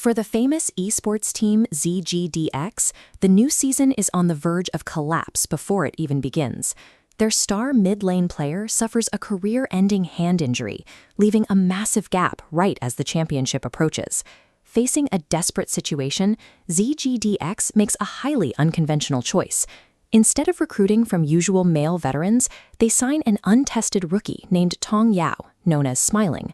For the famous esports team ZGDX, the new season is on the verge of collapse before it even begins. Their star mid-lane player suffers a career-ending hand injury, leaving a massive gap right as the championship approaches. Facing a desperate situation, ZGDX makes a highly unconventional choice. Instead of recruiting from usual male veterans, they sign an untested rookie named Tong Yao, known as Smiling.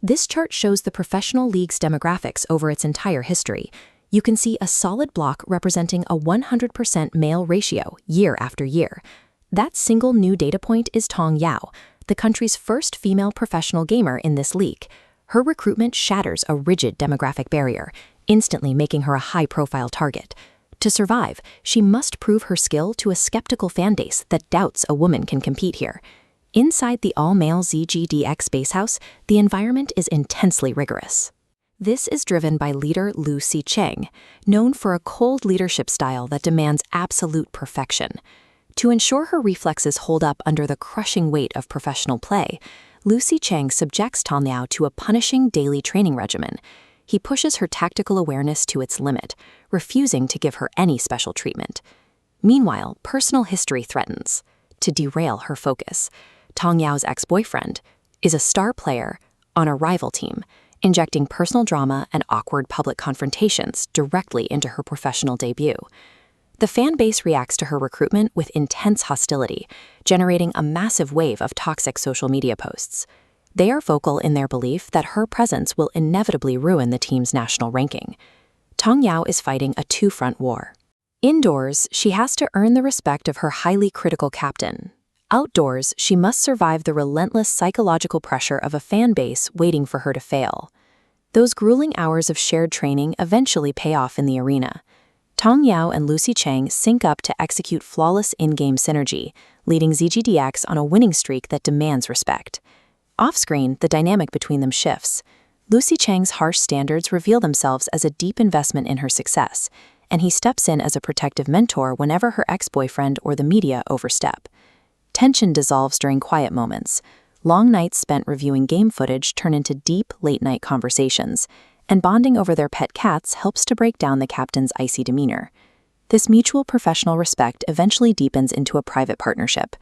This chart shows the professional league's demographics over its entire history. You can see a solid block representing a 100% male ratio year after year. That single new data point is Tong Yao, the country's first female professional gamer in this league. Her recruitment shatters a rigid demographic barrier, instantly making her a high-profile target. To survive, she must prove her skill to a skeptical fan base that doubts a woman can compete here. Inside the all-male ZGDX basehouse, the environment is intensely rigorous. This is driven by leader Sicheng, known for a cold leadership style that demands absolute perfection. To ensure her reflexes hold up under the crushing weight of professional play, Sicheng subjects Tong Yao to a punishing daily training regimen. He pushes her tactical awareness to its limit, refusing to give her any special treatment. Meanwhile, personal history threatens to derail her focus. Tong Yao's ex-boyfriend is a star player on a rival team, injecting personal drama and awkward public confrontations directly into her professional debut. The fan base reacts to her recruitment with intense hostility, generating a massive wave of toxic social media posts. They are vocal in their belief that her presence will inevitably ruin the team's national ranking. Tong Yao is fighting a two-front war. Indoors, she has to earn the respect of her highly critical captain. Outdoors, she must survive the relentless psychological pressure of a fan base waiting for her to fail. Those grueling hours of shared training eventually pay off in the arena. Tong Yao and Sicheng sync up to execute flawless in-game synergy, leading ZGDX on a winning streak that demands respect. Off-screen, the dynamic between them shifts. Sicheng's harsh standards reveal themselves as a deep investment in her success, and he steps in as a protective mentor whenever her ex-boyfriend or the media overstep. Tension dissolves during quiet moments. Long nights spent reviewing game footage turn into deep, late-night conversations, and bonding over their pet cats helps to break down the captain's icy demeanor. This mutual professional respect eventually deepens into a private partnership.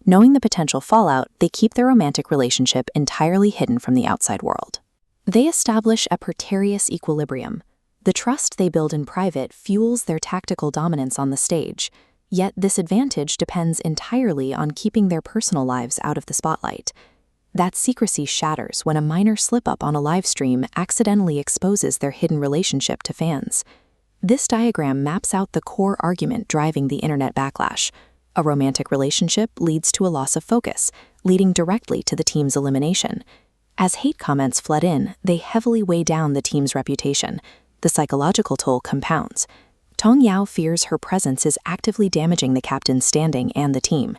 Knowing the potential fallout, they keep their romantic relationship entirely hidden from the outside world. They establish a precarious equilibrium. The trust they build in private fuels their tactical dominance on the stage. Yet this advantage depends entirely on keeping their personal lives out of the spotlight. That secrecy shatters when a minor slip-up on a live stream accidentally exposes their hidden relationship to fans. This diagram maps out the core argument driving the internet backlash. A romantic relationship leads to a loss of focus, leading directly to the team's elimination. As hate comments flood in, they heavily weigh down the team's reputation. The psychological toll compounds. Tong Yao fears her presence is actively damaging the captain's standing and the team.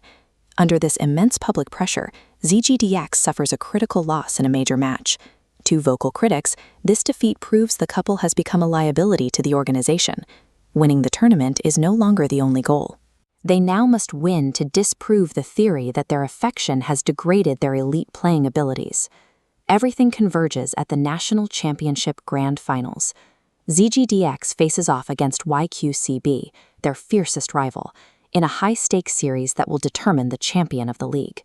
Under this immense public pressure, ZGDX suffers a critical loss in a major match. To vocal critics, this defeat proves the couple has become a liability to the organization. Winning the tournament is no longer the only goal. They now must win to disprove the theory that their affection has degraded their elite playing abilities. Everything converges at the National Championship Grand Finals. ZGDX faces off against YQCB, their fiercest rival, in a high-stakes series that will determine the champion of the league.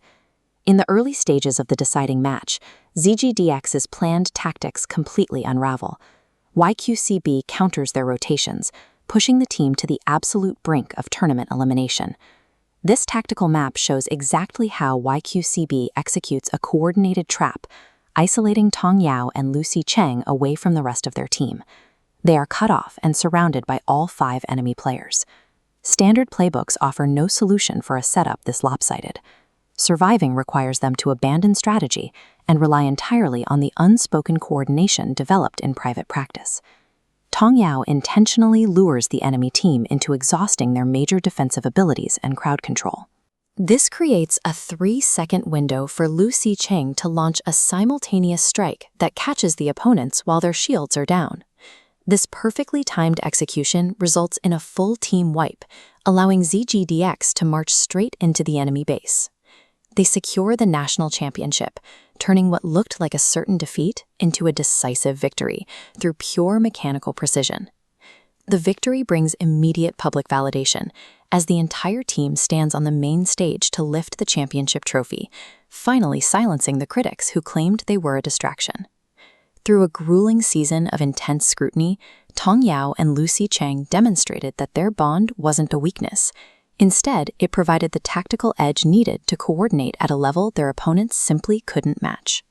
In the early stages of the deciding match, ZGDX's planned tactics completely unravel. YQCB counters their rotations, pushing the team to the absolute brink of tournament elimination. This tactical map shows exactly how YQCB executes a coordinated trap, isolating Tong Yao and Sicheng away from the rest of their team. They are cut off and surrounded by all 5 enemy players. Standard playbooks offer no solution for a setup this lopsided. Surviving requires them to abandon strategy and rely entirely on the unspoken coordination developed in private practice. Tong Yao intentionally lures the enemy team into exhausting their major defensive abilities and crowd control. This creates a 3-second window for Sicheng to launch a simultaneous strike that catches the opponents while their shields are down. This perfectly timed execution results in a full team wipe, allowing ZGDX to march straight into the enemy base. They secure the national championship, turning what looked like a certain defeat into a decisive victory through pure mechanical precision. The victory brings immediate public validation, as the entire team stands on the main stage to lift the championship trophy, finally silencing the critics who claimed they were a distraction. Through a grueling season of intense scrutiny, Tong Yao and Sicheng demonstrated that their bond wasn't a weakness. Instead, it provided the tactical edge needed to coordinate at a level their opponents simply couldn't match.